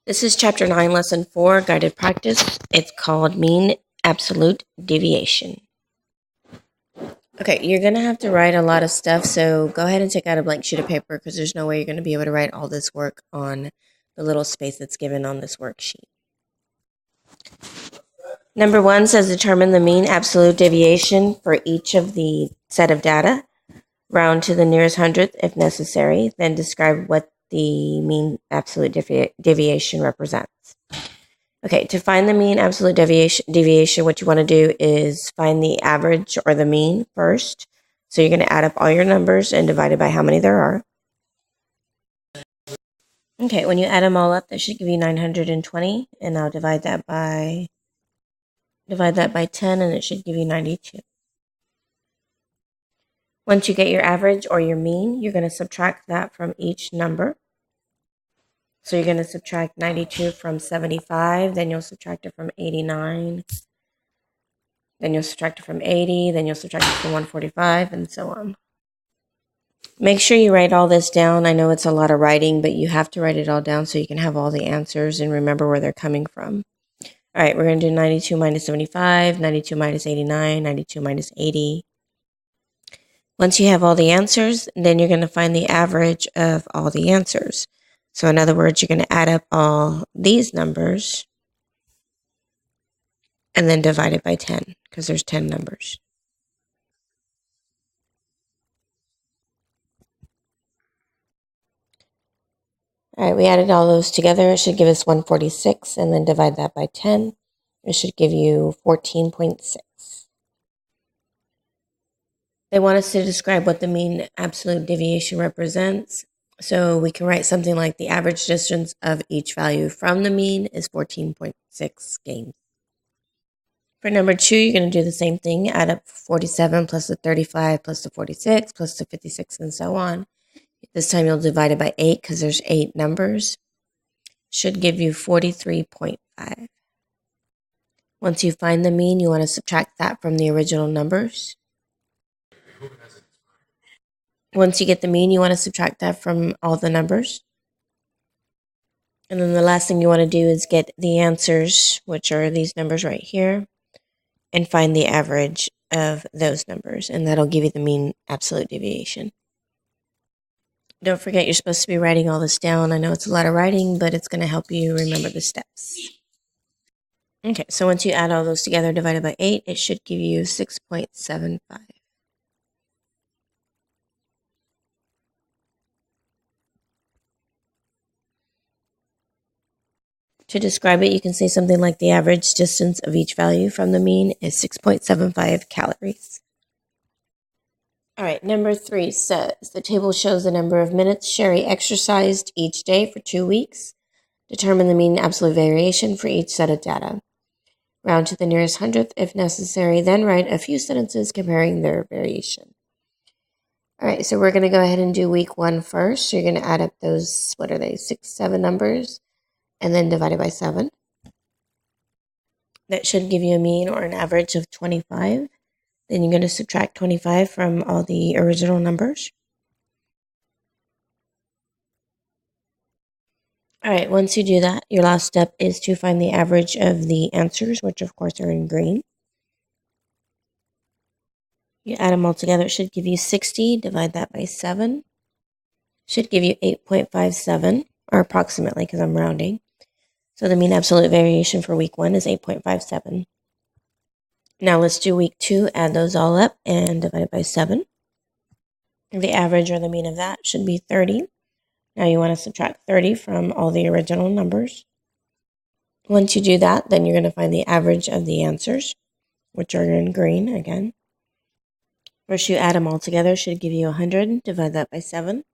This is Chapter 9, Lesson 4, Guided Practice. It's called Mean Absolute Deviation. Okay, you're going to have to write a lot of stuff, so go ahead and take out a blank sheet of paper because there's no way you're going to be able to write all this work on the little space that's given on this worksheet. Number 1 says determine the mean absolute deviation for each of the set of data. Round to the nearest hundredth if necessary, then describe what the mean absolute deviation represents. Okay, to find the mean absolute deviation, what you want to do is find the average or the mean first. So you're going to add up all your numbers and divide it by how many there are. Okay, when you add them all up, that should give you 920, and I'll divide that by 10, and it should give you 92. Once you get your average or your mean, you're going to subtract that from each number. So you're going to subtract 92 from 75, then you'll subtract it from 89, then you'll subtract it from 80, then you'll subtract it from 145, and so on. Make sure you write all this down. I know it's a lot of writing, but you have to write it all down so you can have all the answers and remember where they're coming from. All right, we're going to do 92 minus 75, 92 minus 89, 92 minus 80. Once you have all the answers, then you're going to find the average of all the answers. So in other words, you're going to add up all these numbers and then divide it by 10 because there's 10 numbers. All right, we added all those together. It should give us 146, and then divide that by 10. It should give you 14.6. They want us to describe what the mean absolute deviation represents. So we can write something like the average distance of each value from the mean is 14.6 games. For number 2, you're going to do the same thing. Add up 47 plus the 35 plus the 46 plus the 56 and so on. This time you'll divide it by 8 because there's 8 numbers. Should give you 43.5. Once you find the mean, you want to subtract that from the original numbers. Once you get the mean, you want to subtract that from all the numbers. And then the last thing you want to do is get the answers, which are these numbers right here, and find the average of those numbers, and that'll give you the mean absolute deviation. Don't forget, you're supposed to be writing all this down. I know it's a lot of writing, but it's going to help you remember the steps. Okay, so once you add all those together divided by 8, it should give you 6.75. To describe it, you can say something like the average distance of each value from the mean is 6.75 calories. All right, number 3 says the table shows the number of minutes Sherry exercised each day for 2 weeks. Determine the mean absolute variation for each set of data. Round to the nearest hundredth if necessary, then write a few sentences comparing their variation. All right, so we're going to go ahead and do week 1 first. So you're going to add up those, 6, 7 numbers, and then divide it by 7. That should give you a mean or an average of 25. Then you're going to subtract 25 from all the original numbers. All right, once you do that, your last step is to find the average of the answers, which of course are in green. You add them all together, it should give you 60. Divide that by 7. Should give you 8.57, or approximately because I'm rounding. So the mean absolute variation for week 1 is 8.57. Now let's do week 2, add those all up and divide it by 7. The average or the mean of that should be 30. Now you want to subtract 30 from all the original numbers. Once you do that, then you're going to find the average of the answers, which are in green again. First you add them all together, should give you 100. Divide that by 7.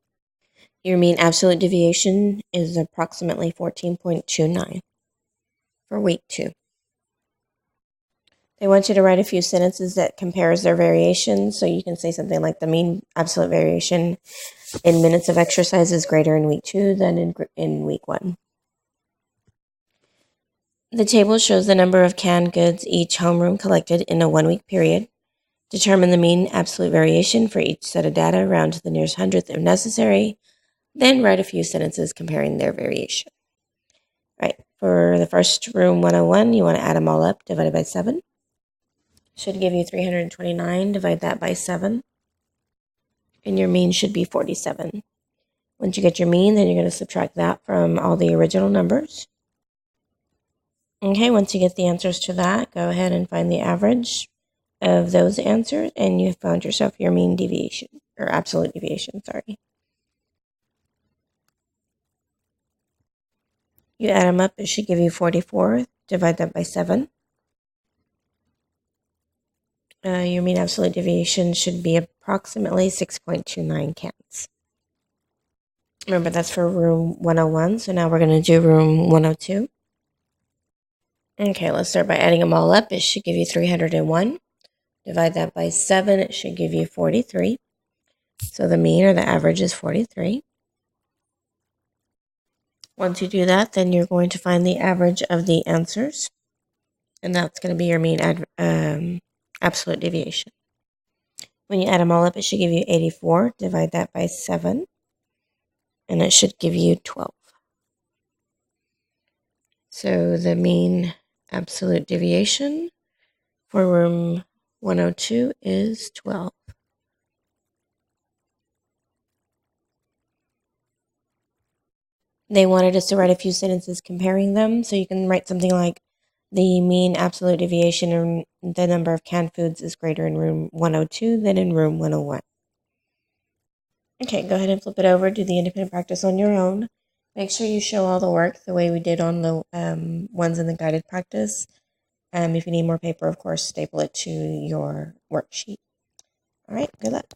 Your mean absolute deviation is approximately 14.29 for week 2. They want you to write a few sentences that compares their variations. So you can say something like the mean absolute variation in minutes of exercise is greater in week 2 than in week 1. The table shows the number of canned goods each homeroom collected in a 1-week period. Determine the mean absolute variation for each set of data, round to the nearest hundredth if necessary. Then write a few sentences comparing their variation. For the first room 101, you want to add them all up, divided by 7. Should give you 329, divide that by 7. And your mean should be 47. Once you get your mean, then you're going to subtract that from all the original numbers. Okay, once you get the answers to that, go ahead and find the average of those answers, and you've found yourself your mean deviation, or absolute deviation, sorry. You add them up, it should give you 44. Divide that by 7. Your mean absolute deviation should be approximately 6.29 cans. Remember, that's for room 101, so now we're going to do room 102. Okay, let's start by adding them all up. It should give you 301. Divide that by 7, it should give you 43. So the mean or the average is 43. Once you do that, then you're going to find the average of the answers, and that's going to be your mean absolute deviation. When you add them all up, it should give you 84. Divide that by 7, and it should give you 12. So the mean absolute deviation for room 102 is 12. They wanted us to write a few sentences comparing them, so you can write something like, the mean absolute deviation in the number of canned foods is greater in room 102 than in room 101. Okay, go ahead and flip it over, do the independent practice on your own. Make sure you show all the work the way we did on the ones in the guided practice. If you need more paper, of course, staple it to your worksheet. All right, good luck.